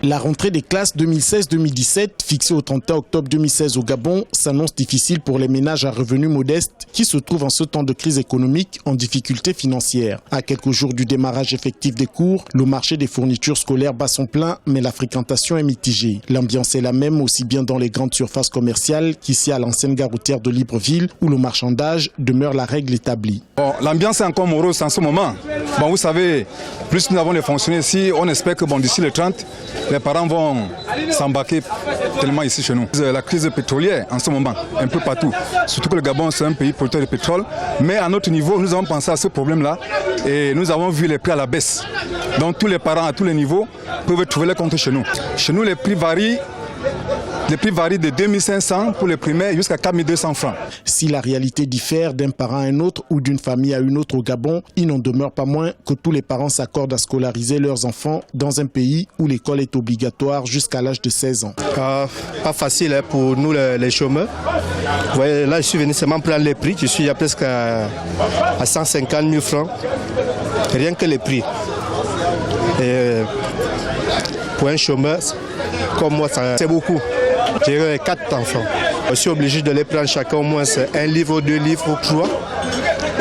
La rentrée des classes 2016-2017, fixée au 31 octobre 2016 au Gabon, s'annonce difficile pour les ménages à revenus modestes qui se trouvent en ce temps de crise économique en difficulté financière. À quelques jours du démarrage effectif des cours, le marché des fournitures scolaires bat son plein, mais la fréquentation est mitigée. L'ambiance est la même aussi bien dans les grandes surfaces commerciales qu'ici à l'ancienne gare routière de Libreville, où le marchandage demeure la règle établie. Bon, l'ambiance est encore morose en ce moment. Bon, vous savez, plus nous avons les fonctionnaires ici, on espère que d'ici le 30, les parents vont s'embarquer tellement ici chez nous. La crise pétrolière en ce moment, un peu partout. Surtout que le Gabon, c'est un pays producteur de pétrole. Mais à notre niveau, nous avons pensé à ce problème-là et nous avons vu les prix à la baisse. Donc tous les parents à tous les niveaux peuvent trouver les comptes chez nous. Chez nous, les prix varient. Les prix varient de 2500 pour les primaires jusqu'à 4200 francs. Si la réalité diffère d'un parent à un autre ou d'une famille à une autre au Gabon, il n'en demeure pas moins que tous les parents s'accordent à scolariser leurs enfants dans un pays où l'école est obligatoire jusqu'à l'âge de 16 ans. Pas facile pour nous les chômeurs. Vous voyez, là je suis venu seulement prendre les prix. Je suis à presque à 150 000 francs. Rien que les prix. Et pour un chômeur comme moi, c'est beaucoup. J'ai 4 enfants. Je suis obligé de les prendre chacun au moins un livre, 2 livres, 3.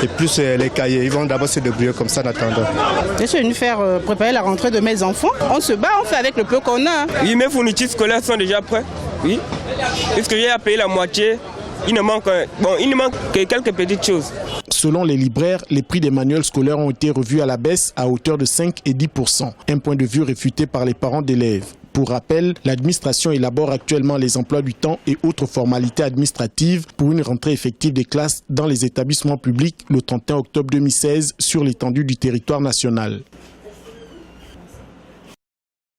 Et plus les cahiers. Ils vont d'abord se débrouiller comme ça en attendant. Je suis venu préparer la rentrée de mes enfants. On se bat, on fait avec le peu qu'on a. Oui, mes fournitures scolaires sont déjà prêtes. Oui. Puisque j'ai à payer la moitié, il ne manque que quelques petites choses. Selon les libraires, les prix des manuels scolaires ont été revus à la baisse à hauteur de 5 et 10%. Un point de vue réfuté par les parents d'élèves. Pour rappel, l'administration élabore actuellement les emplois du temps et autres formalités administratives pour une rentrée effective des classes dans les établissements publics le 31 octobre 2016 sur l'étendue du territoire national.